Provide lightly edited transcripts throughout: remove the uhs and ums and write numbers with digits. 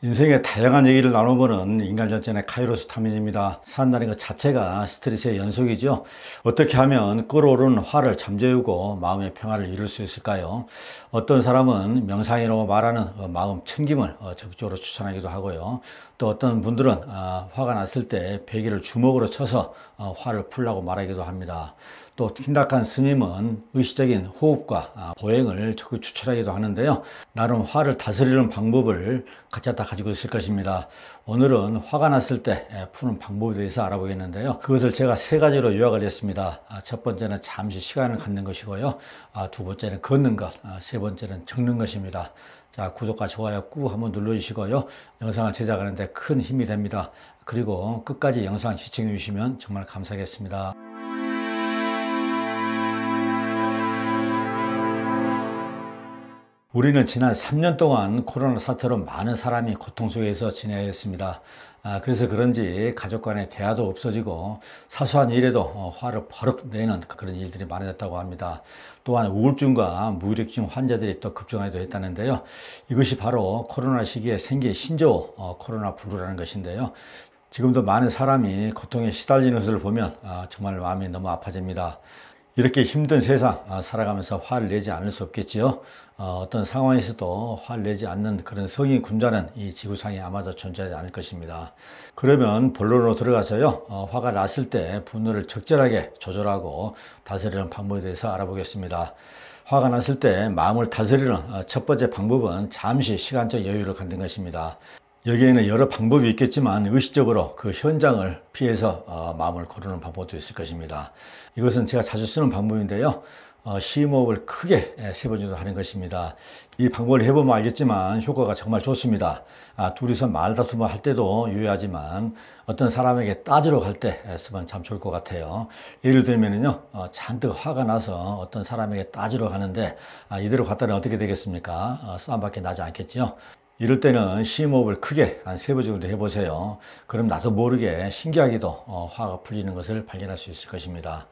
인생의 다양한 얘기를 나눠보는 인간 전쟁의 카이로스 탐민입니다. 산다는 것 자체가 스트레스의 연속이죠. 어떻게 하면 끓어오르는 화를 잠재우고 마음의 평화를 이룰 수 있을까요? 어떤 사람은 명상이라고 말하는 마음 챙김을 적극적으로 추천하기도 하고요. 또 어떤 분들은 화가 났을 때 베개를 주먹으로 쳐서 화를 풀라고 말하기도 합니다. 또 킨다칸 스님은 의식적인 호흡과 보행을 적극 추천하기도 하는데요. 나름 화를 다스리는 방법을 각자 다 가지고 있을 것입니다. 오늘은 화가 났을 때 푸는 방법에 대해서 알아보겠는데요. 그것을 제가 세 가지로 요약을 했습니다. 첫 번째는 잠시 시간을 갖는 것이고요. 두 번째는 걷는 것, 세 번째는 적는 것입니다. 자, 구독과 좋아요 꾹 한번 눌러주시고요. 영상을 제작하는데 큰 힘이 됩니다. 그리고 끝까지 영상 시청해 주시면 정말 감사하겠습니다. 우리는 지난 3년 동안 코로나 사태로 많은 사람이 고통 속에서 지내야 했습니다. 그래서 그런지 가족 간의 대화도 없어지고 사소한 일에도 화를 버럭 내는 그런 일들이 많아졌다고 합니다. 또한 우울증과 무기력증 환자들이 또 급증하기도 했다는데요. 이것이 바로 코로나 시기에 생긴 신조어 코로나 블루라는 것인데요. 지금도 많은 사람이 고통에 시달리는 것을 보면 정말 마음이 너무 아파집니다. 이렇게 힘든 세상 살아가면서 화를 내지 않을 수 없겠지요. 어떤 상황에서도 화를 내지 않는 그런 성인 군자는 이 지구상에 아마도 존재하지 않을 것입니다. 그러면 본론으로 들어가서요. 화가 났을 때 분노를 적절하게 조절하고 다스리는 방법에 대해서 알아보겠습니다. 화가 났을 때 마음을 다스리는 첫 번째 방법은 잠시 시간적 여유를 갖는 것입니다. 여기에는 여러 방법이 있겠지만 의식적으로 그 현장을 피해서 마음을 고르는 방법도 있을 것입니다. 이것은 제가 자주 쓰는 방법인데요. 심호흡을 크게 3번 정도 하는 것입니다. 이 방법을 해보면 알겠지만 효과가 정말 좋습니다. 둘이서 말다툼을 할 때도 유효하지만 어떤 사람에게 따지러 갈 때 쓰면 참 좋을 것 같아요. 예를 들면요, 잔뜩 화가 나서 어떤 사람에게 따지러 가는데 이대로 갔다면 어떻게 되겠습니까? 싸움밖에 나지 않겠지요. 이럴 때는 심호흡을 크게 한 3번 정도 해보세요. 그럼 나도 모르게 신기하게도 화가 풀리는 것을 발견할 수 있을 것입니다.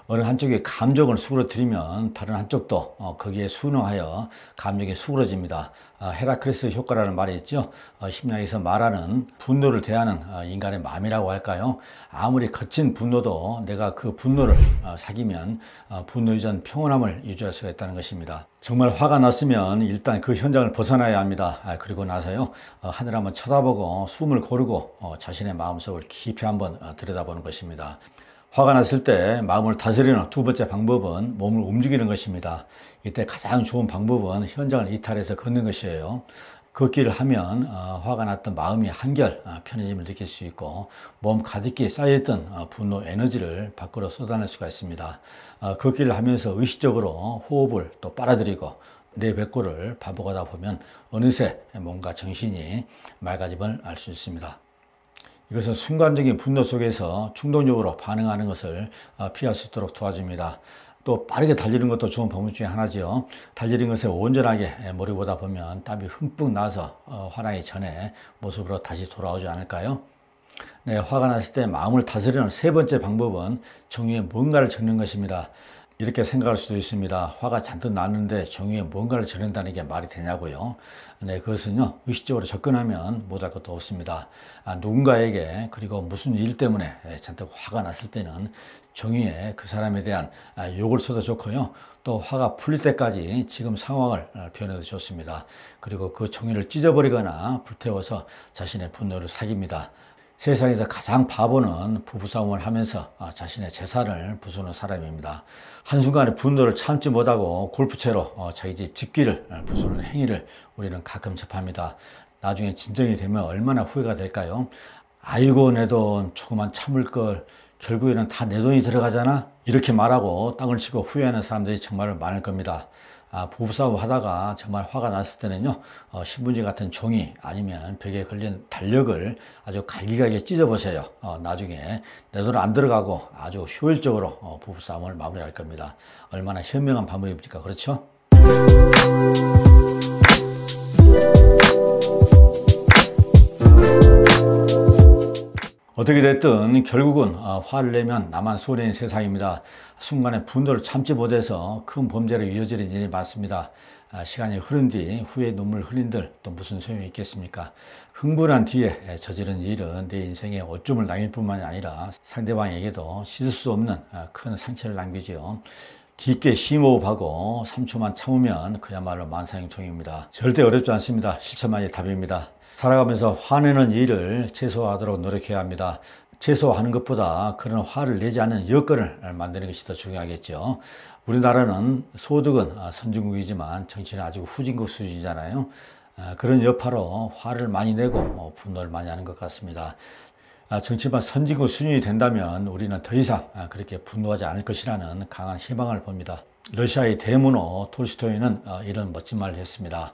어느 한쪽에 감정을 수그러뜨리면 다른 한쪽도 거기에 순응하여 감정이 수그러집니다. 헤라클레스 효과라는 말이 있죠. 심리학에서 말하는 분노를 대하는 인간의 마음이라고 할까요? 아무리 거친 분노도 내가 그 분노를 사귀면 분노 이전 평온함을 유지할 수가 있다는 것입니다. 정말 화가 났으면 일단 그 현장을 벗어나야 합니다. 그리고 나서요, 하늘 한번 쳐다보고 숨을 고르고 자신의 마음속을 깊이 한번 들여다보는 것입니다. 화가 났을 때 마음을 다스리는 두 번째 방법은 몸을 움직이는 것입니다. 이때 가장 좋은 방법은 현장을 이탈해서 걷는 것이에요. 걷기를 하면 화가 났던 마음이 한결 편해짐을 느낄 수 있고 몸 가득히 쌓여있던 분노 에너지를 밖으로 쏟아낼 수가 있습니다. 걷기를 하면서 의식적으로 호흡을 또 빨아들이고 내뱉고를 반복하다 보면 어느새 몸과 정신이 맑아짐을 알 수 있습니다. 이것은 순간적인 분노 속에서 충동적으로 반응하는 것을 피할 수 있도록 도와줍니다. 또 빠르게 달리는 것도 좋은 방법 중에 하나죠. 달리는 것에 온전하게 몰입하다 보면 땀이 흠뻑 나서 화나기 전에 모습으로 다시 돌아오지 않을까요? 네, 화가 났을 때 마음을 다스리는 세 번째 방법은 종이에 뭔가를 적는 것입니다. 이렇게 생각할 수도 있습니다. 화가 잔뜩 났는데 종이에 뭔가를 적는다는 게 말이 되냐고요. 네, 그것은요, 의식적으로 접근하면 못할 것도 없습니다. 누군가에게 그리고 무슨 일 때문에 잔뜩 화가 났을 때는 종이에 그 사람에 대한 욕을 써도 좋고요. 또 화가 풀릴 때까지 지금 상황을 표현해도 좋습니다. 그리고 그 종이를 찢어버리거나 불태워서 자신의 분노를 사깁니다. 세상에서 가장 바보는 부부싸움을 하면서 자신의 재산을 부수는 사람입니다. 한순간에 분노를 참지 못하고 골프채로 자기 집 집기를 부수는 행위를 우리는 가끔 접합니다. 나중에 진정이 되면 얼마나 후회가 될까요? 아이고, 내 돈 조금만 참을 걸, 결국에는 다 내 돈이 들어가잖아? 이렇게 말하고 땅을 치고 후회하는 사람들이 정말 많을 겁니다. 부부싸움 하다가 정말 화가 났을 때는요, 신문지 같은 종이 아니면 벽에 걸린 달력을 아주 갈기갈기 찢어보세요. 나중에 내 돈 안 들어가고 아주 효율적으로 부부싸움을 마무리할 겁니다. 얼마나 현명한 방법입니까? 그렇죠? 어떻게 됐든 결국은 화를 내면 나만 손해인 세상입니다. 순간에 분노를 참지 못해서 큰 범죄로 이어지는 일이 많습니다. 시간이 흐른 뒤 후에 눈물 흘린들 또 무슨 소용이 있겠습니까? 흥분한 뒤에 저지른 일은 내 인생에 오점을 남길 뿐만이 아니라 상대방에게도 씻을 수 없는 큰 상처를 남기지요. 깊게 심호흡하고 3초만 참으면 그야말로 만사형통입니다. 절대 어렵지 않습니다. 실천만이 답입니다. 살아가면서 화내는 일을 최소화하도록 노력해야 합니다. 최소화하는 것보다 그런 화를 내지 않는 여건을 만드는 것이 더 중요하겠죠. 우리나라는 소득은 선진국이지만 정치는 아직 후진국 수준이잖아요. 그런 여파로 화를 많이 내고 분노를 많이 하는 것 같습니다. 정치만 선진국 수준이 된다면 우리는 더 이상 그렇게 분노하지 않을 것이라는 강한 희망을 봅니다. 러시아의 대문호 톨스토이는 이런 멋진 말을 했습니다.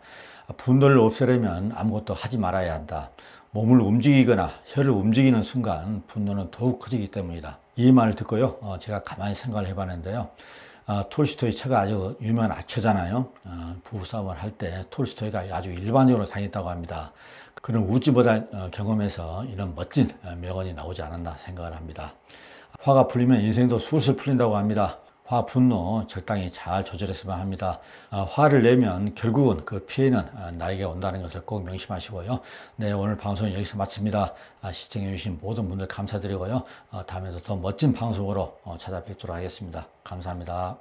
분노를 없애려면 아무것도 하지 말아야 한다. 몸을 움직이거나 혀를 움직이는 순간 분노는 더욱 커지기 때문이다. 이 말을 듣고요, 제가 가만히 생각을 해봤는데요. 톨스토이 차가 아주 유명한 악처잖아요. 부부싸움을 할 때 톨스토이가 아주 일반적으로 당했다고 합니다. 그런 우찌보다 경험에서 이런 멋진 명언이 나오지 않았나 생각을 합니다. 화가 풀리면 인생도 술술 풀린다고 합니다. 화, 분노 적당히 잘 조절했으면 합니다. 화를 내면 결국은 그 피해는 나에게 온다는 것을 꼭 명심하시고요. 네, 오늘 방송은 여기서 마칩니다. 시청해주신 모든 분들 감사드리고요. 다음에도 더 멋진 방송으로 찾아뵙도록 하겠습니다. 감사합니다.